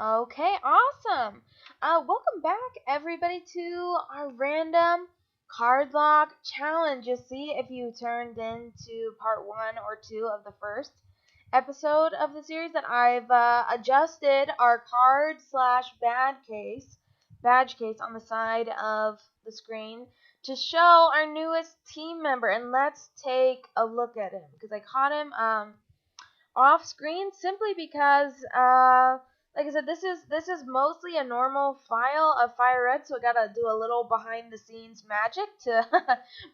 Okay, awesome. Welcome back, everybody, to our random Cardlocke challenge. You'll see if you turned into part 1 or 2 of the first episode of the series that I've adjusted our card slash badge case on the side of the screen to show our newest team member. And let's take a look at him because I caught him off screen simply because like I said, this is mostly a normal file of Fire Red, so I gotta do a little behind the scenes magic to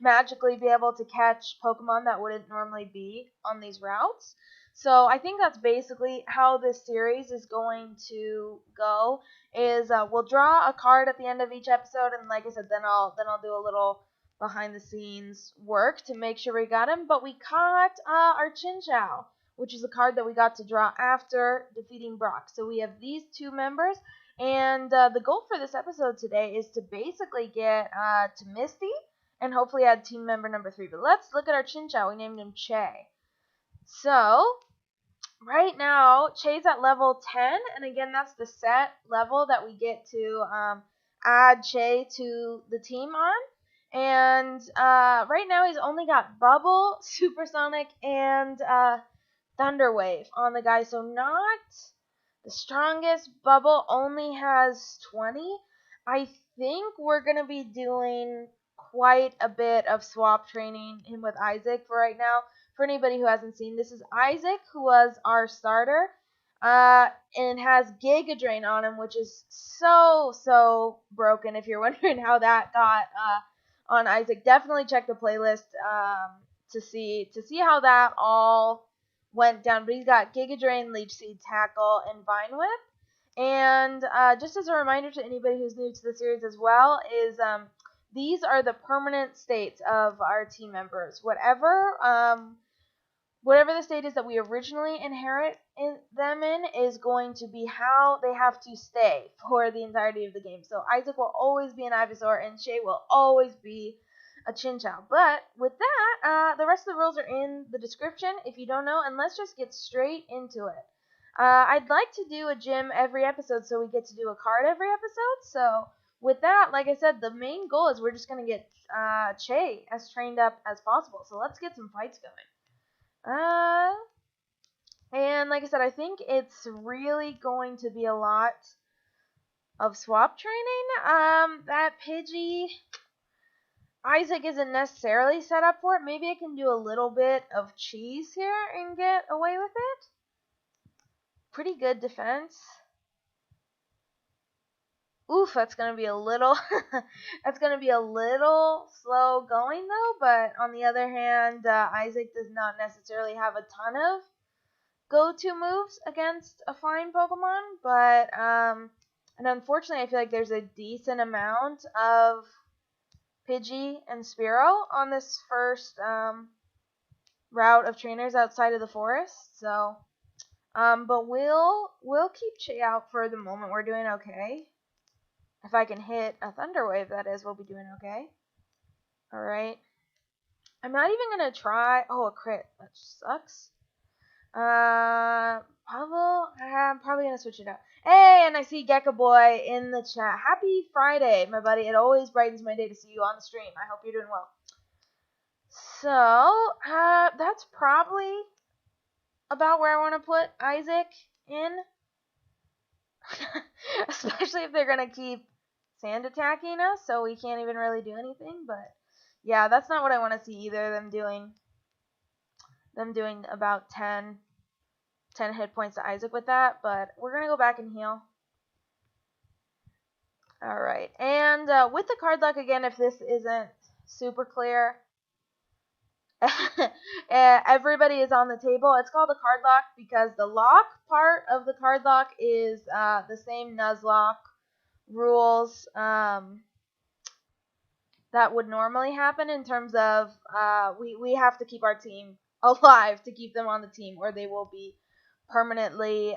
magically be able to catch Pokemon that wouldn't normally be on these routes. So I think that's basically how this series is going to go. Is we'll draw a card at the end of each episode, and like I said, then I'll do a little behind the scenes work to make sure we got him. But we caught our Chinchou, which is a card that we got to draw after defeating Brock. So we have these two members, and the goal for this episode today is to basically get to Misty and hopefully add team member number 3. But let's look at our Chinchou. We named him Che. So right now, Che's at level 10, and again, that's the set level that we get to add Che to the team on. And right now, he's only got Bubble, Supersonic, and Thunder Wave on the guy, so not the strongest. Bubble only has 20. I think we're going to be doing quite a bit of swap training him with Isaac for right now. For anybody who hasn't seen, this is Isaac, who was our starter, and has Giga Drain on him, which is so broken. If you're wondering how that got on Isaac, definitely check the playlist to see how that all went down. But he's got Giga Drain, Leech Seed, Tackle, and Vine Whip. And just as a reminder to anybody who's new to the series as well, is these are the permanent states of our team members. Whatever the state is that we originally inherit them in is going to be how they have to stay for the entirety of the game. So Isaac will always be an Ivysaur, and Che will always be a Chinchou. But with that, the rest of the rules are in the description if you don't know, and let's just get straight into it. I'd like to do a gym every episode so we get to do a card every episode. So with that, like I said, the main goal is we're just going to get Che as trained up as possible. So let's get some fights going. And like I said, I think it's really going to be a lot of swap training. That Pidgey Isaac isn't necessarily set up for it. Maybe I can do a little bit of cheese here and get away with it. Pretty good defense. Oof, that's gonna be a little that's gonna be a little slow going though. But on the other hand, Isaac does not necessarily have a ton of go-to moves against a flying Pokemon. But and unfortunately, I feel like there's a decent amount of Pidgey and Spearow on this first route of trainers outside of the forest. So, but we'll keep Che out for the moment. We're doing okay. If I can hit a Thunder Wave, that is, we'll be doing okay. All right. I'm not even gonna try. Oh, a crit. That sucks. I'm probably gonna switch it up. Hey, and I see Gecko Boy in the chat. Happy Friday, my buddy. It always brightens my day to see you on the stream. I hope you're doing well. So, that's probably about where I want to put Isaac in. Especially if they're gonna keep sand attacking us, so we can't even really do anything. But yeah, that's not what I want to see either. Them doing about 10 hit points to Isaac with that, but we're going to go back and heal. Alright, and with the Cardlocke again, if this isn't super clear, everybody is on the table. It's called a Cardlocke because the lock part of the Cardlocke is the same Nuzlocke rules that would normally happen in terms of we have to keep our team alive to keep them on the team, or they will be permanently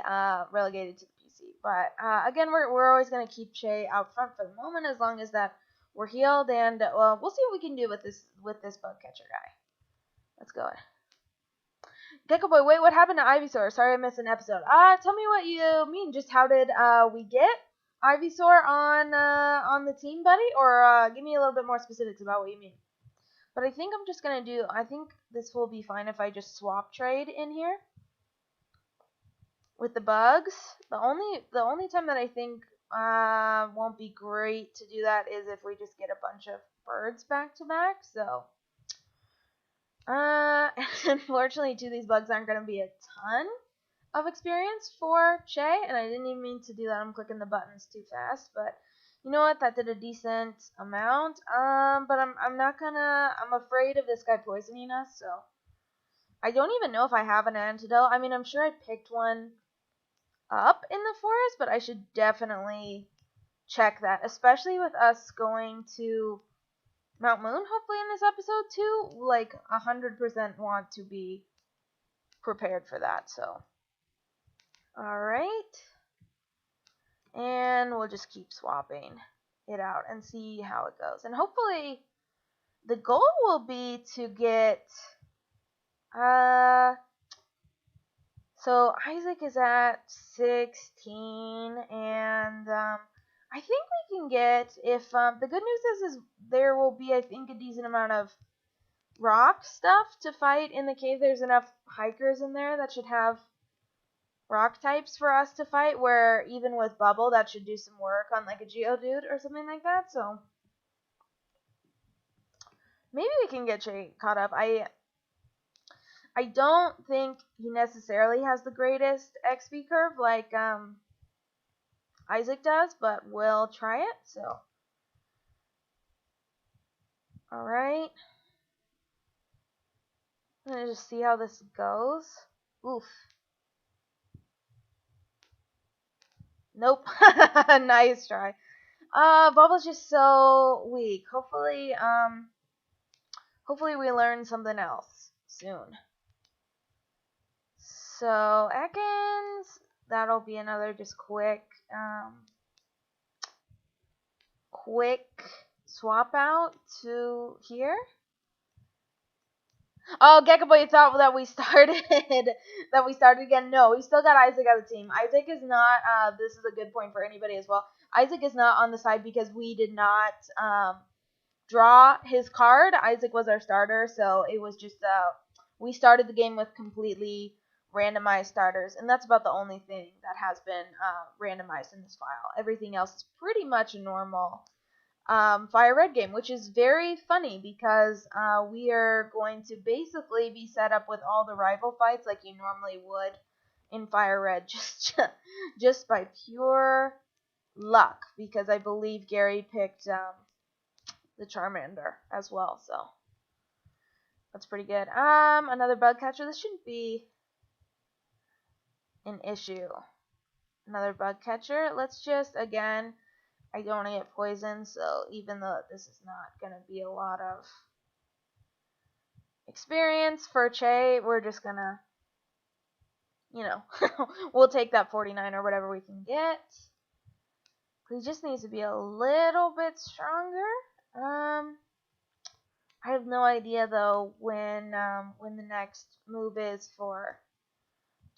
relegated to the PC. But again, we're always going to keep Che out front for the moment as long as that we're healed, and we'll see what we can do with this bug catcher guy. Let's go. Gecko Boy, wait, what happened to Ivysaur? Sorry I missed an episode. Tell me what you mean. Just how did we get Ivysaur on the team, buddy? Or give me a little bit more specifics about what you mean. But I think I'm just gonna do. I think this will be fine if I just swap trade in here with the bugs. The only time that I think won't be great to do that is if we just get a bunch of birds back to back. So. Unfortunately, too, these bugs aren't going to be a ton of experience for Che, and I didn't even mean to do that. I'm clicking the buttons too fast, but you know what? That did a decent amount. But I'm afraid of this guy poisoning us, so I don't even know if I have an antidote. I mean, I'm sure I picked one up in the forest, but I should definitely check that, especially with us going to Mount Moon, hopefully in this episode too, like 100% want to be prepared for that. So, all right, and we'll just keep swapping it out and see how it goes. And hopefully, the goal will be to get. So Isaac is at 16, and I think we can get, if the good news is there will be, I think, a decent amount of rock stuff to fight in the cave. There's enough hikers in there that should have rock types for us to fight, where even with Bubble, that should do some work on like a Geodude or something like that. So maybe we can get Jay caught up. I don't think he necessarily has the greatest XP curve like Isaac does, but we'll try it. So, all right. I'm gonna just see how this goes. Oof. Nope. Nice try. Bubble's just so weak. Hopefully we learn something else soon. So, Ekans, that'll be another just quick swap out to here. Oh, Gecko Boy thought that we started again. No, we still got Isaac on the team. Isaac is not. This is a good point for anybody as well. Isaac is not on the side because we did not draw his card. Isaac was our starter, so it was just we started the game with completely randomized starters, and that's about the only thing that has been randomized in this file. Everything else is pretty much a normal Fire Red game, which is very funny because we are going to basically be set up with all the rival fights like you normally would in Fire Red, just by pure luck, because I believe Gary picked the Charmander as well, so that's pretty good. Another bug catcher. This shouldn't be an issue. Another bug catcher. Let's just, again, I don't want to get poisoned, so even though this is not going to be a lot of experience for Che, we're just going to, we'll take that 49 or whatever we can get. He just needs to be a little bit stronger. I have no idea, though, when the next move is for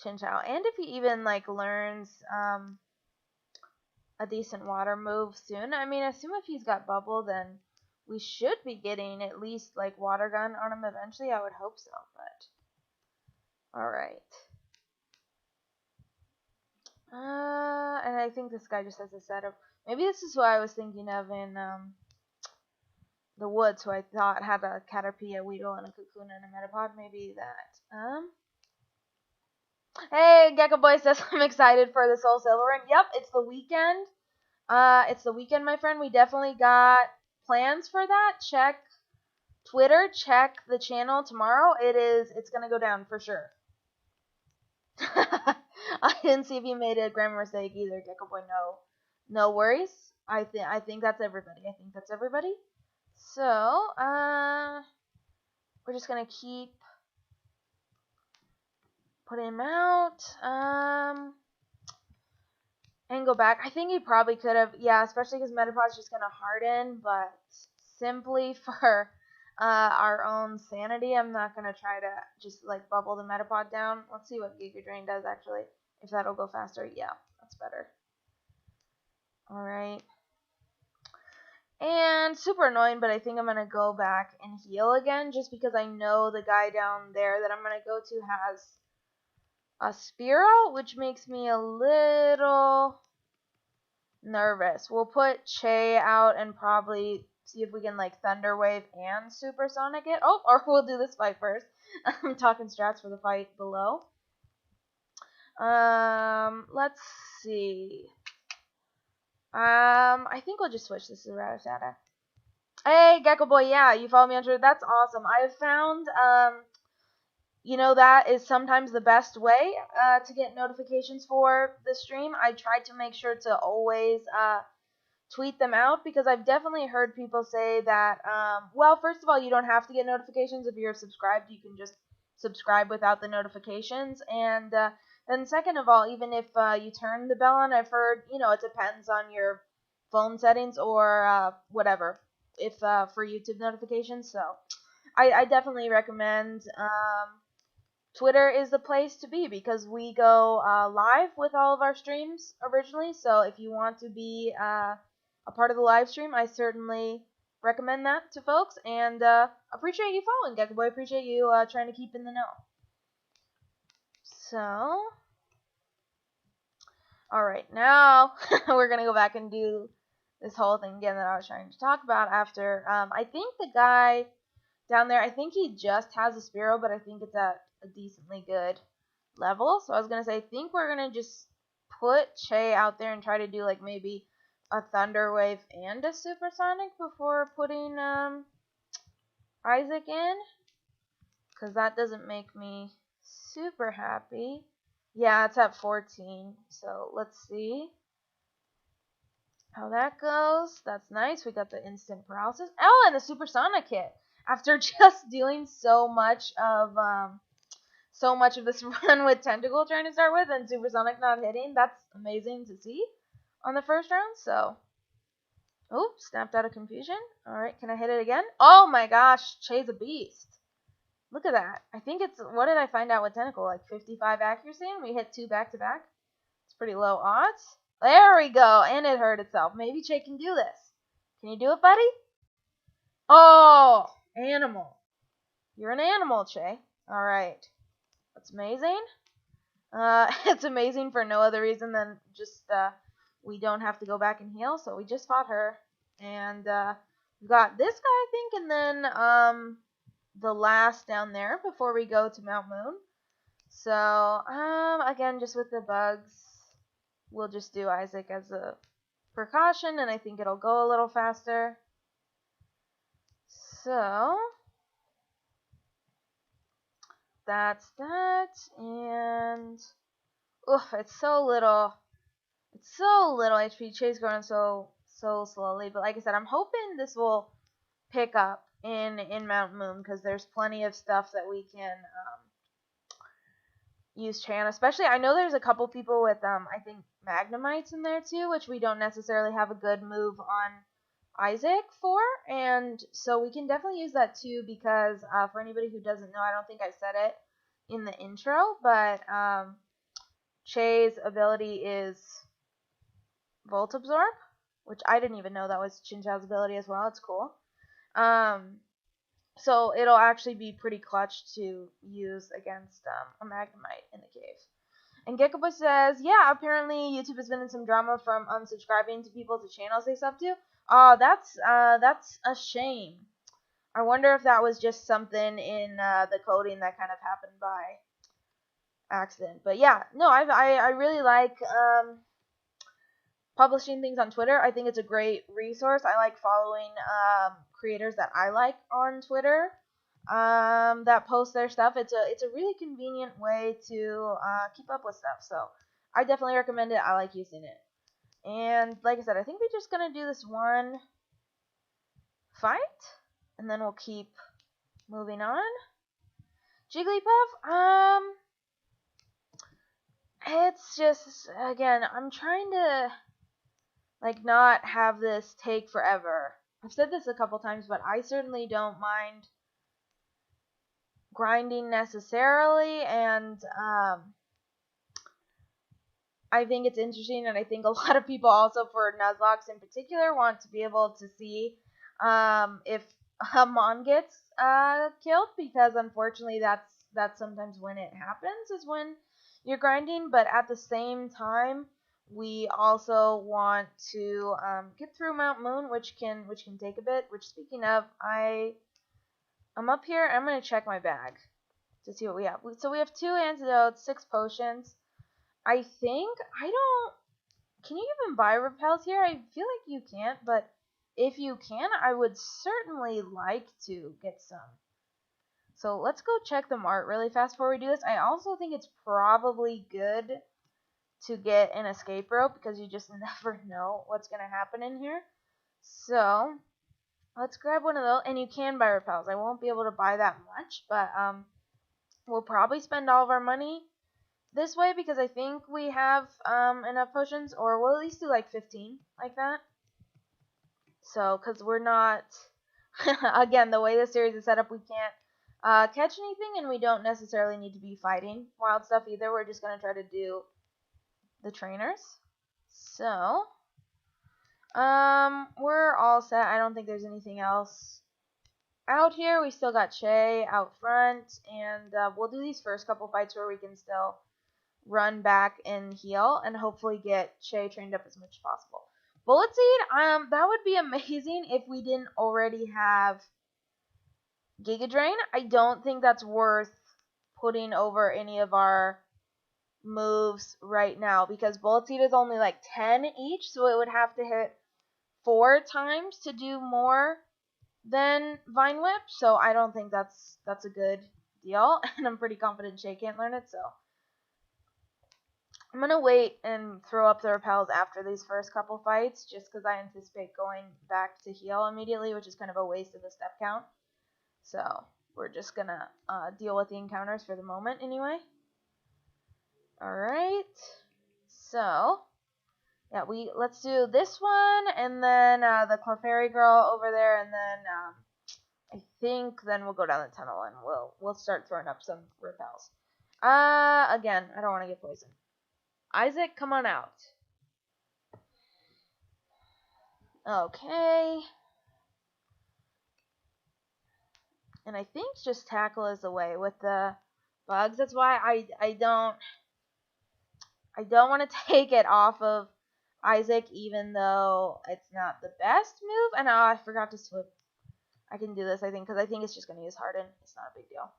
Chinchou, and if he even, learns, a decent water move soon. I mean, assume if he's got Bubble, then we should be getting at least Water Gun on him eventually. I would hope so, but alright. And I think this guy just has a set of, maybe this is who I was thinking of in the woods, who I thought had a Caterpie, a Weedle, and a Cocoon, and a Metapod. Maybe that. Hey, Gecko Boy says I'm excited for the Soul Silver Ring. Yep, it's the weekend. It's the weekend, my friend. We definitely got plans for that. Check Twitter. Check the channel tomorrow. It's gonna go down for sure. I didn't see if you made a grammar mistake either, Gecko Boy. No worries. I think that's everybody. So, we're just gonna keep putting him out, and go back. I think he probably could have, yeah, especially because Metapod's just gonna harden, but simply for our own sanity. I'm not gonna try to just like bubble the Metapod down. Let's see what Giga Drain does actually. If that'll go faster. Yeah, that's better. Alright. And super annoying, but I think I'm gonna go back and heal again just because I know the guy down there that I'm gonna go to has a Spearow, which makes me a little nervous. We'll put Che out and probably see if we can like Thunder Wave and Supersonic it. Oh, or we'll do this fight first. I'm talking strats for the fight below. Let's see. I think we'll just switch this to Rattata. Hey, Gecko Boy, yeah, you follow me on Twitter. That's awesome. I have found, that is sometimes the best way to get notifications for the stream. I try to make sure to always tweet them out because I've definitely heard people say that, well, first of all, you don't have to get notifications. If you're subscribed, you can just subscribe without the notifications. And then second of all, even if you turn the bell on, I've heard, it depends on your phone settings or whatever, if for YouTube notifications. So I definitely recommend Twitter is the place to be because we go live with all of our streams originally. So if you want to be a part of the live stream, I certainly recommend that to folks. And appreciate you following, Gecko Boy. Appreciate you trying to keep in the know. So, alright, now we're going to go back and do this whole thing again that I was trying to talk about after. I think the guy down there, I think he just has a Spearow, but I think it's at a decently good level. So I was going to say, I think we're going to just put Che out there and try to do like maybe a Thunder Wave and a Supersonic before putting Isaac in. Because that doesn't make me super happy. Yeah, it's at 14. So let's see how that goes. That's nice. We got the instant paralysis. Oh, and the Supersonic hit. After just doing so much of this run with Tentacle trying to start with and Supersonic not hitting, that's amazing to see on the first round. So, oops, snapped out of confusion. Alright, can I hit it again? Oh my gosh, Che's a beast. Look at that. I think it's, what did I find out with Tentacle? Like 55 accuracy, and we hit 2 back to back. It's pretty low odds. There we go, and it hurt itself. Maybe Che can do this. Can you do it, buddy? Oh, animal. You're an animal, Che. Alright. That's amazing. It's amazing for no other reason than just we don't have to go back and heal. So we just fought her. And we got this guy, I think, and then the last down there before we go to Mount Moon. So, again, just with the bugs, we'll just do Isaac as a precaution, and I think it'll go a little faster. So, that's that, and, it's so little HP. Che's growing so slowly, but like I said, I'm hoping this will pick up in Mount Moon, because there's plenty of stuff that we can use Che on. Especially, I know there's a couple people with I think Magnemites in there too, which we don't necessarily have a good move on Isaac for, and so we can definitely use that too, because for anybody who doesn't know, I don't think I said it in the intro, but Che's ability is Volt Absorb, which I didn't even know that was Chinchao's ability as well. It's cool. So it'll actually be pretty clutch to use against a Magnemite in the cave. And Gekkoboy says, yeah, apparently YouTube has been in some drama from unsubscribing to people to channels they sub to. Oh, that's a shame. I wonder if that was just something in the coding that kind of happened by accident. But yeah, no, I really like publishing things on Twitter. I think it's a great resource. I like following creators that I like on Twitter that post their stuff. It's a really convenient way to keep up with stuff. So I definitely recommend it. I like using it. And like I said, I think we're just gonna do this one fight, and then we'll keep moving on. Jigglypuff, it's just, again, I'm trying to like not have this take forever. I've said this a couple times, but I certainly don't mind grinding necessarily, and I think it's interesting, and I think a lot of people also, for Nuzlocke in particular, want to be able to see if a mon gets killed, because unfortunately that's sometimes when it happens, is when you're grinding. But at the same time, we also want to get through Mount Moon, which can take a bit. Which, speaking of, I'm up here. I'm gonna check my bag to see what we have. So we have 2 antidotes, 6 potions. I think I don't. Can you even buy repels here? I feel like you can't, but if you can, I would certainly like to get some. So let's go check the mart really fast before we do this. I also think it's probably good to get an escape rope, because you just never know what's going to happen in here. So let's grab one of those, and you can buy repels. I won't be able to buy that much, but we'll probably spend all of our money this way, because I think we have enough potions, or we'll at least do like 15 like that. So, because we're not, again, the way this series is set up, we can't catch anything, and we don't necessarily need to be fighting wild stuff either. We're just going to try to do the trainers. So, we're all set. I don't think there's anything else out here. We still got Che out front, and we'll do these first couple fights where we can still run back and heal, and hopefully get Che trained up as much as possible. Bullet Seed, that would be amazing if we didn't already have Giga Drain. I don't think that's worth putting over any of our moves right now, because Bullet Seed is only like 10 each, so it would have to hit 4 times to do more than Vine Whip, so I don't think that's a good deal, and I'm pretty confident Che can't learn it, so I'm going to wait and throw up the repels after these first couple fights, just because I anticipate going back to heal immediately, which is kind of a waste of the step count. So we're just going to deal with the encounters for the moment anyway. Alright, so yeah, let's do this one, and then the Clefairy girl over there, and then I think then we'll go down the tunnel, and we'll start throwing up some repels. Again, I don't want to get poisoned. Isaac, come on out. Okay. And I think just tackle is the way with the bugs. That's why I don't want to take it off of Isaac, even though it's not the best move. And I forgot to swim. I can do this, I think, because I think it's just going to use Harden. It's not a big deal.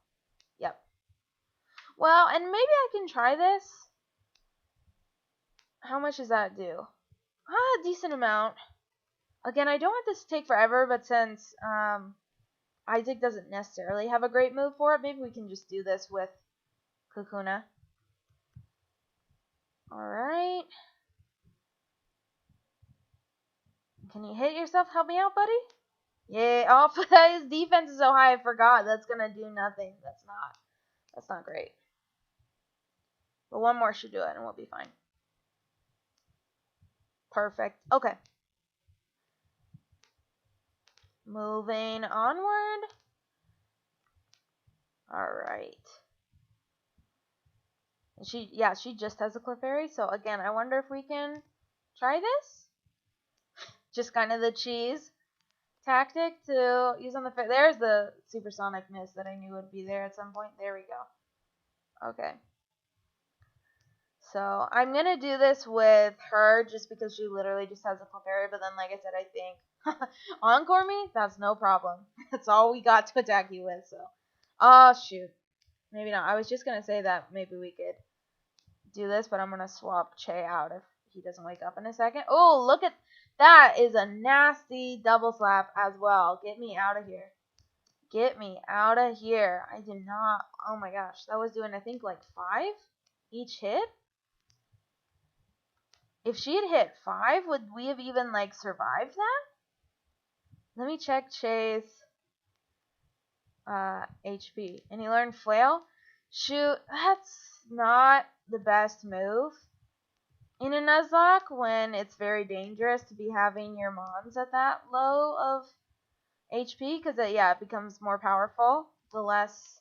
Yep. Well, and maybe I can try this. How much does that do? A decent amount. Again, I don't want this to take forever, but since Isaac doesn't necessarily have a great move for it, maybe we can just do this with Kakuna. Alright. Can you hit yourself? Help me out, buddy? Yeah. Oh, his defense is so high, I forgot. That's gonna do nothing. That's not great. But one more should do it, and we'll be fine. Perfect. Okay. Moving onward. Alright. She just has a Clefairy, so again, I wonder if we can try this. Just kind of the cheese tactic to use on the there's the supersonic mist that I knew would be there at some point. There we go. Okay. So I'm gonna do this with her just because she literally just has a Clefairy, but then like I said, I think Encore me, that's no problem. That's all we got to attack you with, so. Oh shoot. Maybe not. I was just gonna say that maybe we could do this, but I'm gonna swap Che out if he doesn't wake up in a second. Oh, look at that, is a nasty double slap as well. Get me out of here. Get me out of here. I did not. Oh my gosh, that was doing I think like 5 each hit. If she had hit 5, would we have even like survived that? Let me check Che's HP. And he learned Flail. Shoot, that's not the best move. in a Nuzlocke when it's very dangerous to be having your mons at that low of HP, because it becomes more powerful the less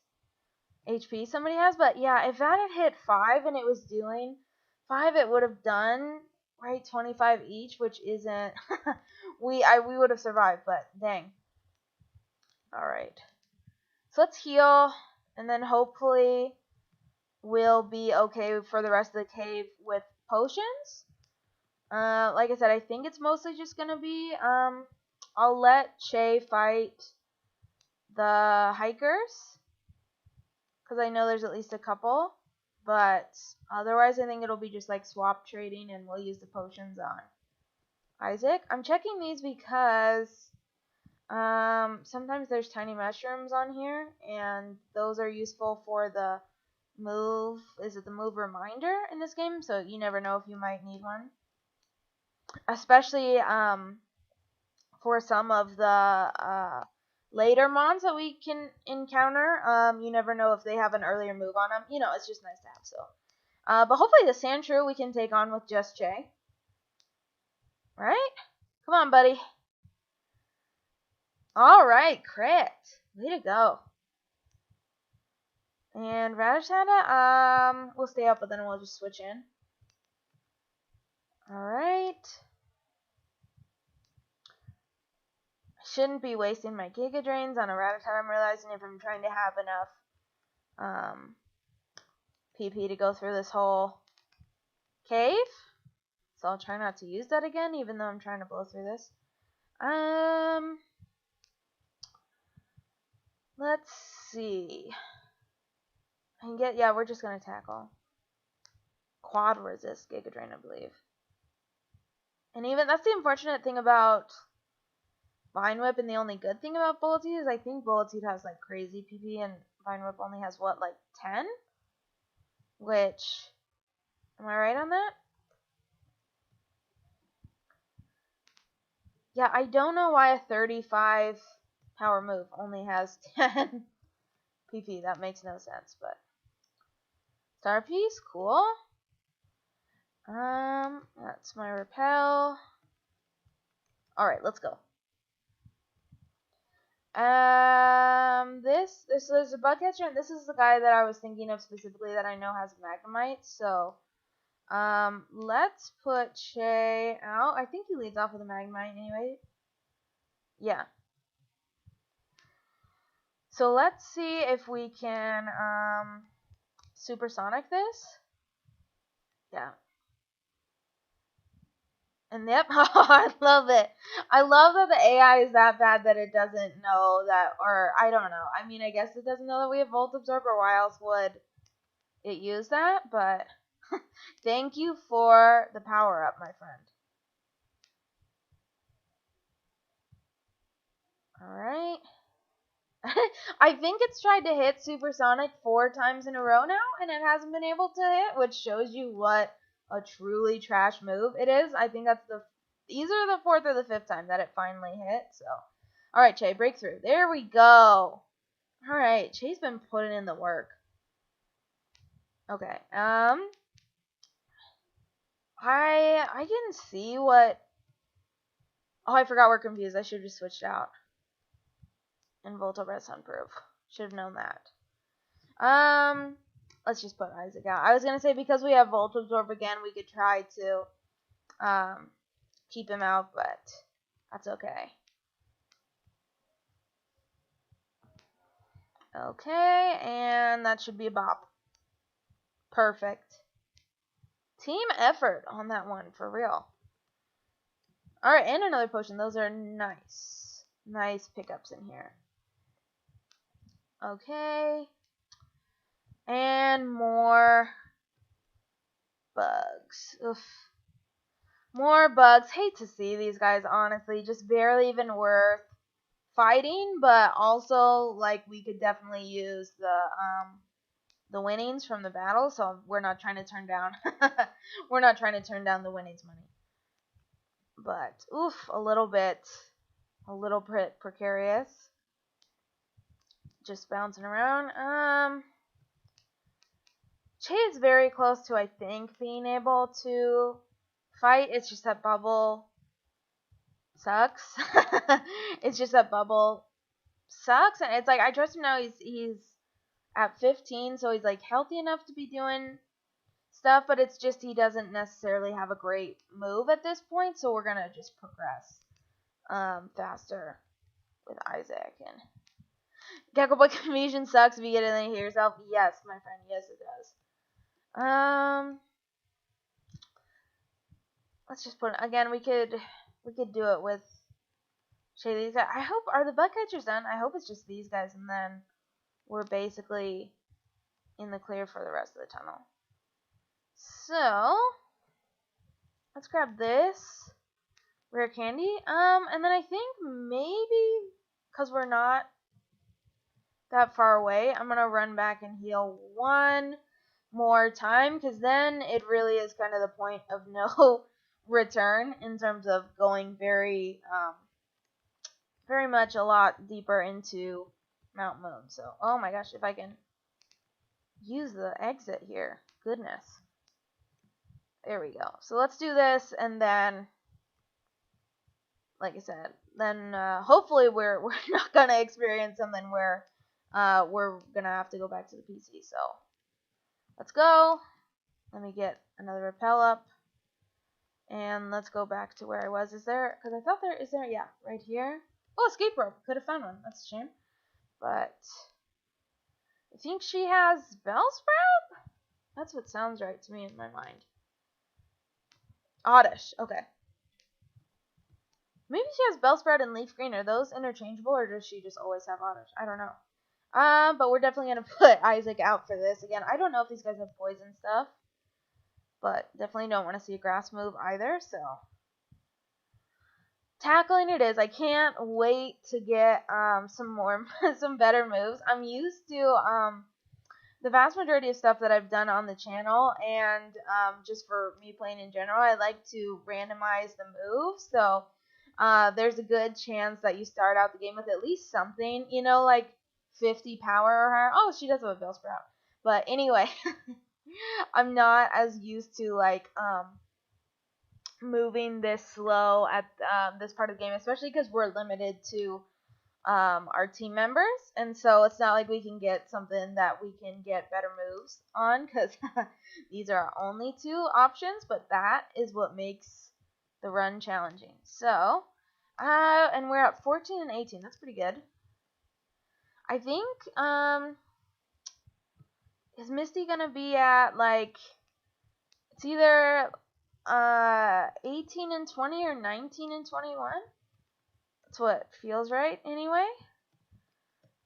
HP somebody has. But yeah, if that had hit 5 and it was doing 5, it would have done, right, 25 each, which isn't we would have survived, but dang. Alright. So let's heal, and then hopefully we'll be okay for the rest of the cave with potions. Like I said, I think it's mostly just gonna be, I'll let Che fight the hikers, because I know there's at least a couple, but otherwise I think it'll be just like swap trading, and we'll use the potions on Isaac. I'm checking these because sometimes there's tiny mushrooms on here, and those are useful for the move. Is it the move reminder in this game? So you never know if you might need one. Especially for some of the later mons that we can encounter. You never know if they have an earlier move on them. You know, it's just nice to have. So, but hopefully the Sandshrew we can take on with just Che. Right? Come on, buddy. Alright, crit. Way to go. And Rattata, we'll stay up, but then we'll just switch in. Alright. I shouldn't be wasting my Giga Drains on a Rattata, I'm realizing, if I'm trying to have enough PP to go through this whole cave. So I'll try not to use that again, even though I'm trying to blow through this. Let's see. I can get, we're just going to tackle. Quad resist Giga Drain, I believe. And even, that's the unfortunate thing about Vine Whip, and the only good thing about Bulleteed is I think Bulleteed has like crazy PP, and Vine Whip only has what, like 10? Which, am I right on that? Yeah, I don't know why a 35 power move only has 10 PP. That makes no sense, but Star Piece, cool. That's my repel. Alright, let's go. This is a bug catcher, and this is the guy that I was thinking of specifically that I know has Magnemite, so let's put Che out. I think he leads off with a Magnemite anyway. Yeah. So let's see if we can supersonic this. Yeah. And yep, I love it. I love that the AI is that bad that it doesn't know that, or I don't know. I mean, I guess it doesn't know that we have Volt Absorb, or why else would it use that? But thank you for the power up, my friend. Alright. I think it's tried to hit Supersonic 4 times in a row now, and it hasn't been able to hit, which shows you what a truly trash move it is. I think that's either the 4th or the 5th time that it finally hit. So, alright, Che, breakthrough. There we go. Alright, Che's been putting in the work. Okay, I can see what... Oh, I forgot we're confused. I should have just switched out. And Volta Red Sunproof. Should have known that. Let's just put Isaac out. I was gonna say, because we have Volt Absorb again, we could try to keep him out, but that's okay. Okay, and that should be a bop. Perfect. Team effort on that one, for real. Alright, and another potion. Those are nice. Nice pickups in here. Okay. And more bugs. Oof. More bugs. Hate to see these guys, honestly. Just barely even worth fighting, but also, like, we could definitely use the winnings from the battle, so we're not trying to turn down we're not trying to turn down the winnings money. But oof, a little bit precarious. Just bouncing around. Che is very close to, I think, being able to Fight, it's just that bubble sucks. It's just that bubble sucks, and it's like I trust him now. He's at 15, so he's like healthy enough to be doing stuff, but it's just he doesn't necessarily have a great move at this point, so we're gonna just progress faster with Isaac. And Gecko Boy Confusion sucks if you get it and hear yourself. Yes, my friend, yes it does. Let's just put again. We could do it with these guys. I hope are the bug catchers done. I hope it's just these guys, and then we're basically in the clear for the rest of the tunnel. So let's grab this rare candy. And then I think maybe because we're not that far away, I'm gonna run back and heal one more time, because then it really is kind of the point of no return in terms of going very much a lot deeper into Mount Moon. So, oh my gosh, if I can use the exit here. Goodness. There we go. So let's do this, and then, like I said, then hopefully we're not gonna experience something where we're gonna have to go back to the PC. So let's go. Let me get another repel up, and let's go back to where I was. Is there? Because I thought is there? Yeah, right here. Oh, escape rope. Could have found one. That's a shame. But I think she has Bellsprout? That's what sounds right to me in my mind. Oddish. Okay. Maybe she has Bellsprout and Leaf Green. Are those interchangeable, or does she just always have Oddish? I don't know. But we're definitely going to put Isaac out for this. Again, I don't know if these guys have poison stuff, but definitely don't want to see a grass move either, so tackling it is. I can't wait to get some better moves. I'm used to the vast majority of stuff that I've done on the channel, and just for me playing in general, I like to randomize the moves. So there's a good chance that you start out the game with at least something, like 50 power or higher. Oh, she does have a Bellsprout. But anyway, I'm not as used to moving this slow at this part of the game, especially because we're limited to our team members, and so it's not like we can get something that we can get better moves on, because these are our only two options, but that is what makes the run challenging. So and we're at 14 and 18. That's pretty good. I think is Misty gonna be at it's either 18 and 20 or 19 and 21. That's what feels right anyway.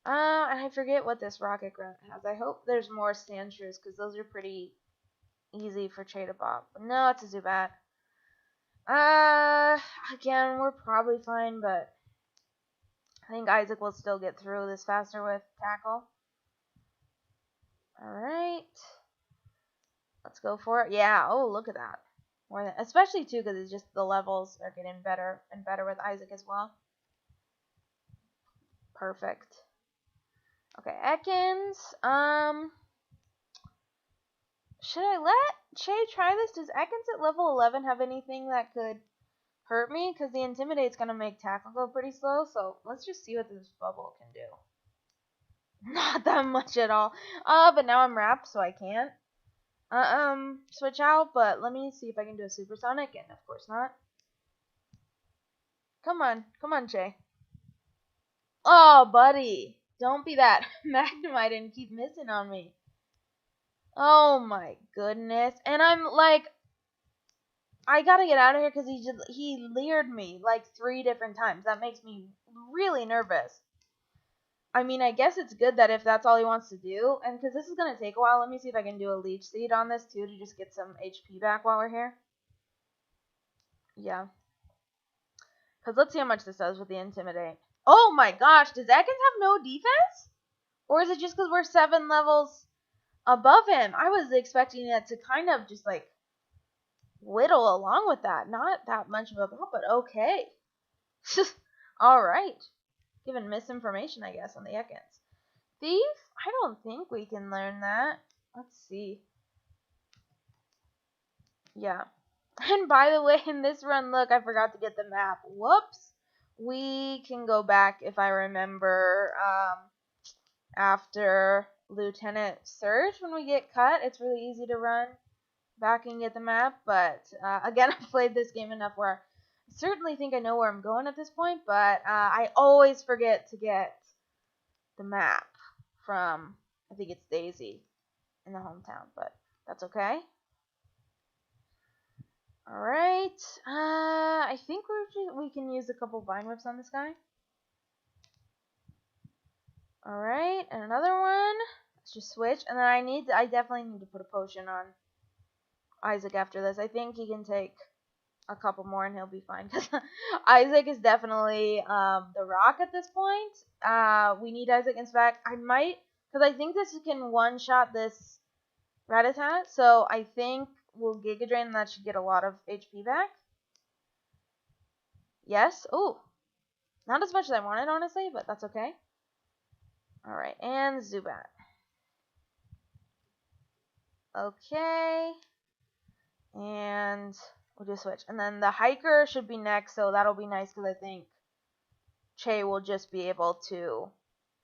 And I forget what this rocket grunt has. I hope there's more Sandshrews, because those are pretty easy for Trade a Bop. No, it's a Zubat. Again, we're probably fine, but I think Isaac will still get through this faster with Tackle. Alright. Let's go for it. Yeah, oh, look at that. Especially, too, because it's just the levels are getting better and better with Isaac as well. Perfect. Okay, Ekans. Should I let Shay try this? Does Ekans at level 11 have anything that could hurt me? Because the Intimidate's going to make Tackle go pretty slow, so let's just see what this bubble can do. Not that much at all. But now I'm wrapped, so I can't switch out, but let me see if I can do a Supersonic, and of course not. Come on, Shay. Oh, buddy. Don't be that Magnemite and keep missing on me. Oh my goodness. And I'm like, I gotta get out of here because he leered me like 3 different times. That makes me really nervous. I mean, I guess it's good that if that's all he wants to do, and because this is gonna take a while, let me see if I can do a Leech Seed on this too to just get some HP back while we're here. Yeah. Because let's see how much this does with the Intimidate. Oh my gosh, does Ekans have no defense? Or is it just because we're 7 levels above him? I was expecting it to kind of just whittle along with that. Not that much of a bump, but okay. Alright. Given misinformation, I guess, on the Ekans. Thief? I don't think we can learn that. Let's see. Yeah. And by the way, in this run, look, I forgot to get the map. Whoops. We can go back, if I remember, after Lieutenant Surge when we get cut. It's really easy to run back and get the map. But, again, I've played this game enough where I certainly think I know where I'm going at this point. But I always forget to get the map from, I think it's Daisy in the hometown. But that's okay. Alright, I think we can use a couple vine whips on this guy. Alright, and another one. Let's just switch, and then I definitely need to put a potion on Isaac after this. I think he can take a couple more and he'll be fine, because Isaac is definitely, the rock at this point. We need Isaac, in fact, because I think this can one-shot this Rattata, so I think we'll Giga Drain and that should get a lot of HP back. Yes. Oh, not as much as I wanted, honestly, but that's okay. Alright, and Zubat. Okay. And we'll just switch. And then the Hiker should be next, so that'll be nice because I think Che will just be able to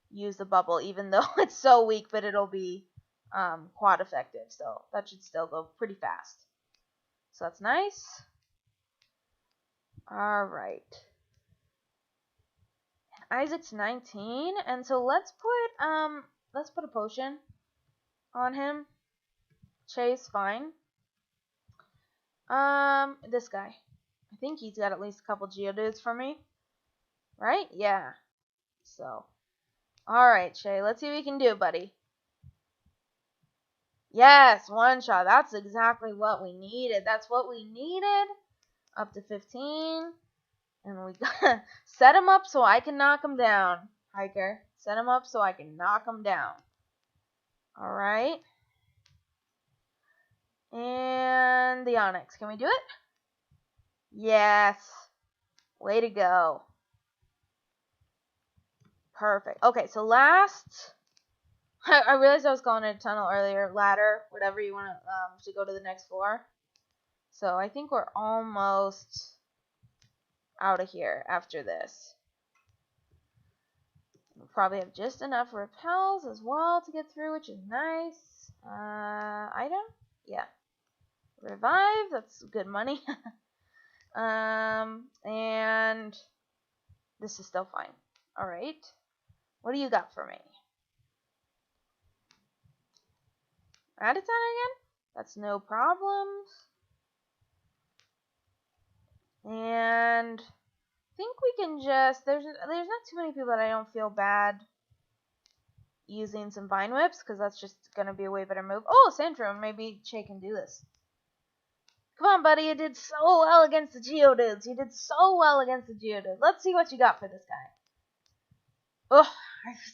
use the bubble, even though it's so weak, but it'll be quad effective, so that should still go pretty fast. So that's nice. Alright. Isaac's 19, and so let's put a potion on him. Che's fine. This guy. I think he's got at least a couple Geodudes for me. Right? Yeah. So. Alright, Che, let's see what we can do, buddy. Yes, one shot. That's exactly what we needed. That's what we needed. Up to 15. And we gotta set him up so I can knock him down. Hiker. Set him up so I can knock him down. Alright. And the Onyx. Can we do it? Yes. Way to go. Perfect. Okay, so last... I realized I was calling it a tunnel earlier. Ladder. Whatever you want to go to the next floor. So I think we're almost out of here after this. We'll probably have just enough repels as well to get through, which is nice. Item? Yeah. Revive, that's good money. And this is still fine. Alright. What do you got for me? Rattata again? That's no problems. And I think we can just, there's not too many people that I don't feel bad using some Vine Whips, because that's just going to be a way better move. Oh, Sandrum, maybe Che can do this. Come on, buddy, you did so well against the Geodudes. You did so well against the Geodudes. Let's see what you got for this guy. Oh,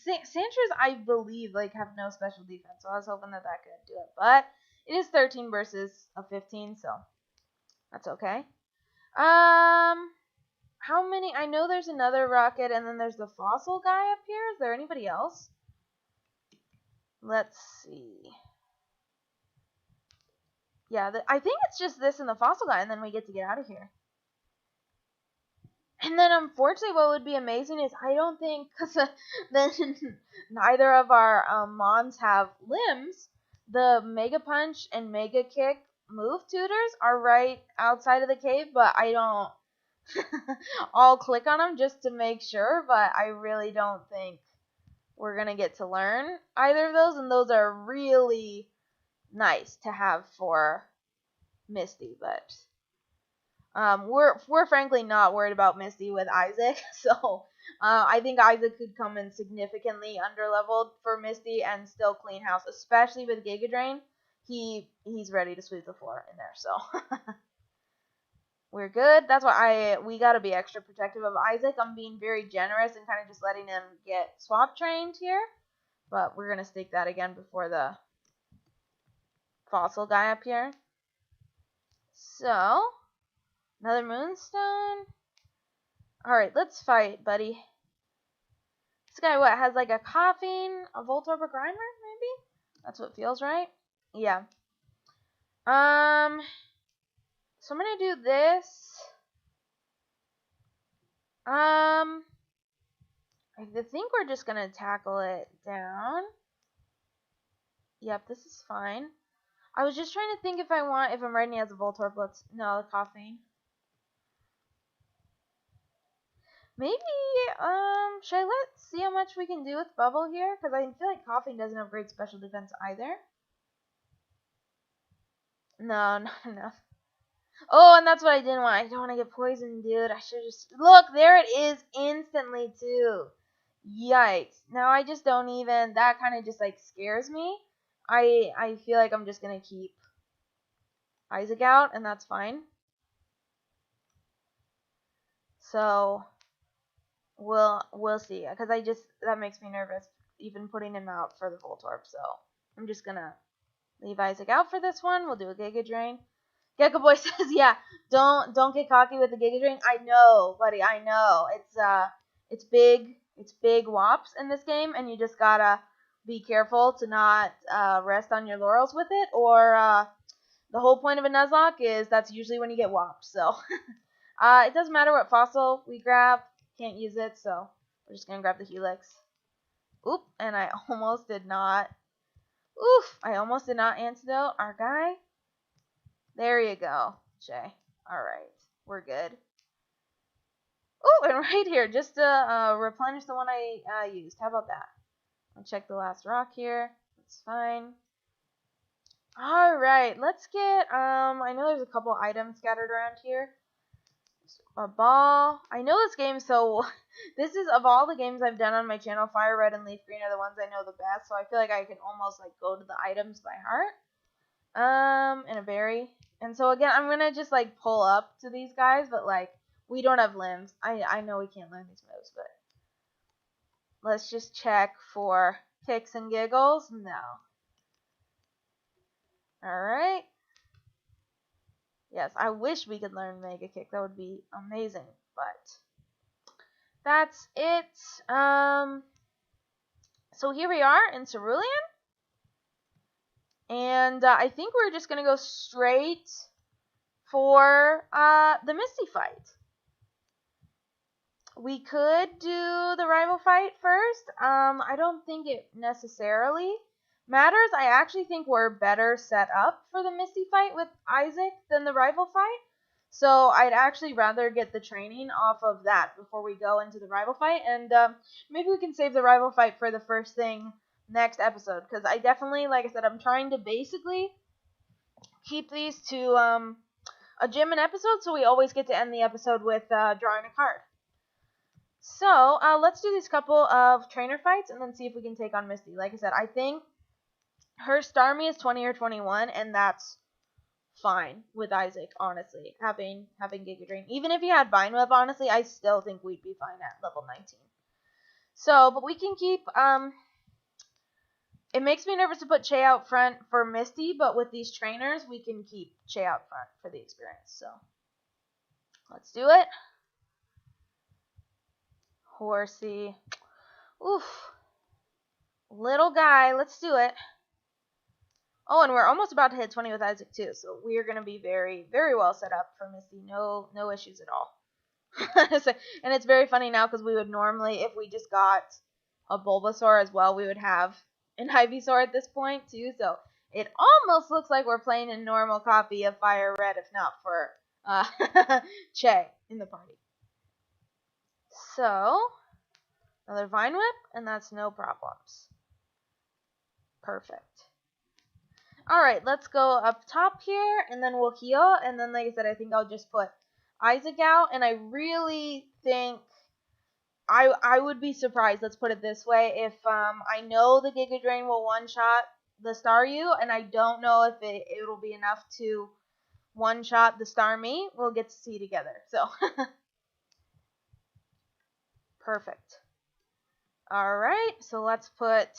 Sandras, I believe, have no special defense, so I was hoping that could do it. But it is 13 versus a 15, so that's okay. How many? I know there's another rocket, and then there's the fossil guy up here. Is there anybody else? Let's see. Yeah, I think it's just this and the fossil guy, and then we get out of here. And then, unfortunately, what would be amazing is I don't think, because then neither of our Mons have limbs, the Mega Punch and Mega Kick move tutors are right outside of the cave, but I don't. I'll click on them just to make sure, but I really don't think we're going to get to learn either of those, and those are really nice to have for Misty, but we're frankly not worried about Misty with Isaac, so I think Isaac could come in significantly underleveled for Misty and still clean house, especially with Giga Drain. He's ready to sweep the floor in there, so we're good. That's why we gotta be extra protective of Isaac. I'm being very generous and kind of just letting him get swap trained here, but we're gonna stake that again before the fossil guy up here. So another moonstone. Alright, let's fight, buddy. This guy, what, has a coughing, a Voltorb, a Grimer, maybe? That's what feels right. Yeah. So I'm going to do this. I think we're just going to tackle it down. Yep, this is fine. I was just trying to think if I'm ready as a Voltorb. No, coughing. Maybe, should I see how much we can do with Bubble here? Because I feel like coughing doesn't have great special defense either. No, not enough. Oh, and that's what I didn't want. I don't want to get poisoned, dude. I should just... Look, there it is instantly, too. Yikes. Now I just don't even... That kind of just, like, scares me. I feel like I'm just going to keep Isaac out, and that's fine. So, we'll see. Because that makes me nervous, even putting him out for the Voltorb. So, I'm just going to leave Isaac out for this one. We'll do a Giga Drain. Gecko Boy says, yeah, don't get cocky with the Giga Drain. I know, buddy, I know. It's big whops in this game, and you just gotta be careful to not rest on your laurels with it, or the whole point of a Nuzlocke is that's usually when you get whopped. So it doesn't matter what fossil we grab, can't use it, so we're just gonna grab the Helix. Oop, and I almost did not. Oof, I almost did not antidote our guy. There you go, Jay. Alright, we're good. Oh, and right here, just to replenish the one I used. How about that? I'll check the last rock here. That's fine. Alright, let's get, I know there's a couple items scattered around here. A ball. I know this game, so this is, of all the games I've done on my channel, Fire Red and Leaf Green are the ones I know the best, so I feel like I can almost, like, go to the items by heart. And a berry. And so again, I'm gonna just like pull up to these guys, but like we don't have limbs. I know we can't learn these moves, but let's just check for kicks and giggles. No. Alright. Yes, I wish we could learn Mega Kick. That would be amazing. But that's it. So here we are in Cerulean. And I think we're just going to go straight for the Misty fight. We could do the rival fight first. I don't think it necessarily matters. I actually think we're better set up for the Misty fight with Isaac than the rival fight. So I'd actually rather get the training off of that before we go into the rival fight. And maybe we can save the rival fight for the first thing next episode, because I definitely, like I said, I'm trying to basically keep these to a gym and episode, so we always get to end the episode with drawing a card. So let's do these couple of trainer fights and then see if we can take on Misty. Like I said, I think her Starmie is 20 or 21, and that's fine with Isaac, honestly, having Giga Drain. Even if he had Vine Whip, honestly, I still think we'd be fine at level 19. So, but we can keep it makes me nervous to put Che out front for Misty, but with these trainers, we can keep Che out front for the experience. So, let's do it. Horsey. Oof. Little guy. Let's do it. Oh, and we're almost about to hit 20 with Isaac, too. So, we are going to be very, very well set up for Misty. No issues at all. And it's very funny now, because we would normally, if we just got a Bulbasaur as well, we would have an Ivysaur at this point too, so it almost looks like we're playing a normal copy of Fire Red, if not for Che in the party. So, another Vine Whip, and that's no problems. Perfect. Alright, let's go up top here, and then we'll heal, and then like I said, I think I'll just put Isaac out, and I really think I would be surprised, let's put it this way, if I know the Giga Drain will one-shot the Staryu, and I don't know if it'll be enough to one-shot the Starmie. We'll get to see together. So, perfect. Alright, so let's put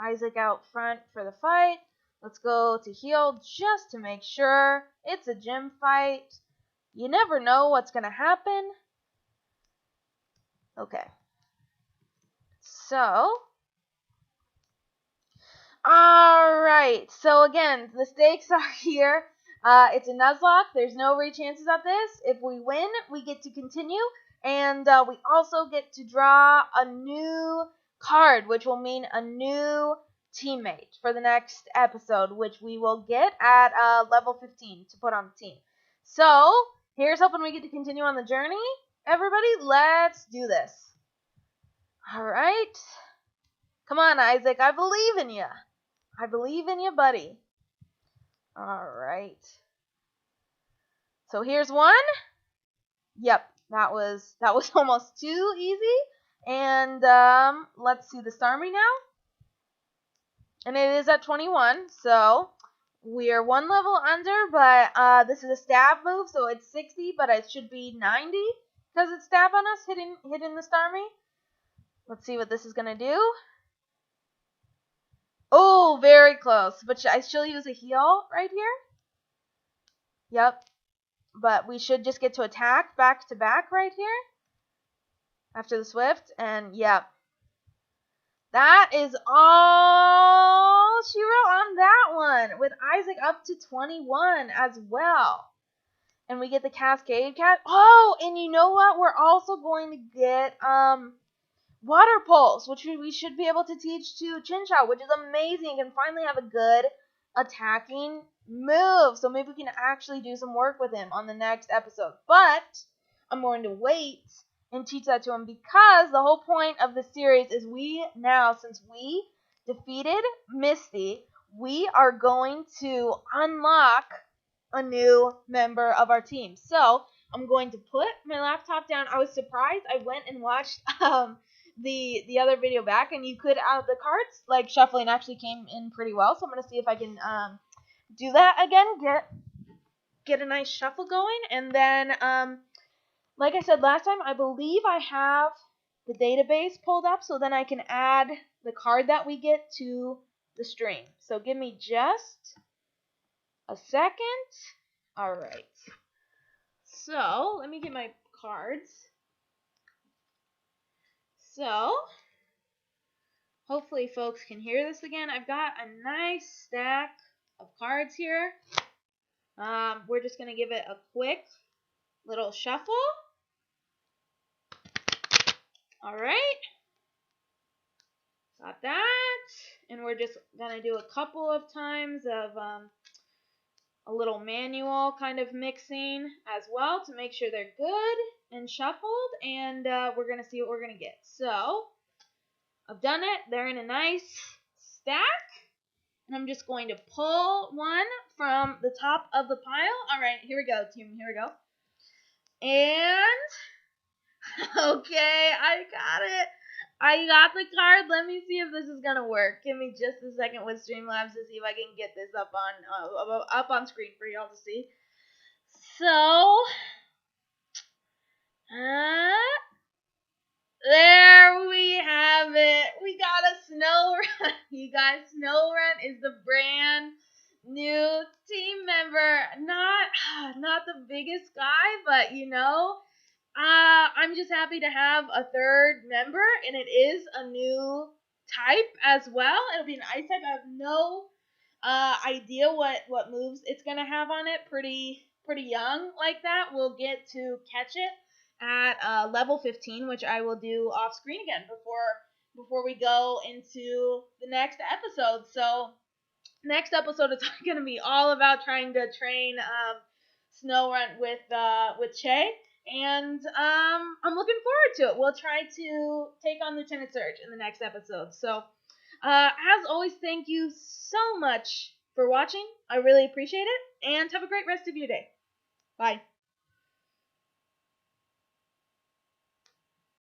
Isaac out front for the fight. Let's go to heal just to make sure. It's a gym fight. You never know what's going to happen. Okay. So, alright. So again, the stakes are here. It's a Nuzlocke. There's no re-chances at this. If we win, we get to continue, and we also get to draw a new card, which will mean a new teammate for the next episode, which we will get at level 15 to put on the team. So, here's hoping we get to continue on the journey. Everybody, let's do this. Alright. Come on, Isaac. I believe in you. I believe in you, buddy. Alright. So here's one. Yep, that was almost too easy. And let's see the Starmie now. And it is at 21, so we are one level under, but this is a stab move, so it's 60, but it should be 90 because it's stab on us, hitting the Starmie. Let's see what this is going to do. Oh, very close, but I still use a heal right here. Yep, but we should just get to attack back to back right here after the Swift, and yep. That is all she wrote on that one, with Isaac up to 21 as well. And we get the Cascade Cat. Oh, and you know what? We're also going to get Water Pulse, which we should be able to teach to Chinchou, which is amazing, and finally have a good attacking move. So maybe we can actually do some work with him on the next episode. But I'm going to wait and teach that to him, because the whole point of the series is we now, since we defeated Misty, we are going to unlock a new member of our team. So I'm going to put my laptop down. I was surprised. I went and watched the other video back, and you could the cards like shuffling actually came in pretty well. So I'm gonna see if I can do that again. Get a nice shuffle going, and then like I said last time, I believe I have the database pulled up, so then I can add the card that we get to the stream. So give me just a second. All right. So let me get my cards. So hopefully folks can hear this again. I've got a nice stack of cards here. We're just going to give it a quick little shuffle. All right. Got that. And we're just going to do a couple of times of a little manual kind of mixing as well to make sure they're good and shuffled. And we're going to see what we're going to get. So I've done it. They're in a nice stack. And I'm just going to pull one from the top of the pile. All right, here we go, team. Here we go. And, okay, I got it. I got the card. Let me see if this is going to work. Give me just a second with Streamlabs to see if I can get this up on screen for y'all to see. So, there we have it. We got a Snorunt. You guys, Snorunt is the brand new team member. Not the biggest guy, but you know, I'm just happy to have a third member, and it is a new type as well. It'll be an ice type. I have no idea what moves it's gonna have on it. Pretty young like that. We'll get to catch it at level 15, which I will do off screen again before we go into the next episode. So next episode is going to be all about trying to train Snorunt with Che, and I'm looking forward to it. We'll try to take on Lieutenant Surge in the next episode. So as always, thank you so much for watching. I really appreciate it, and have a great rest of your day. Bye.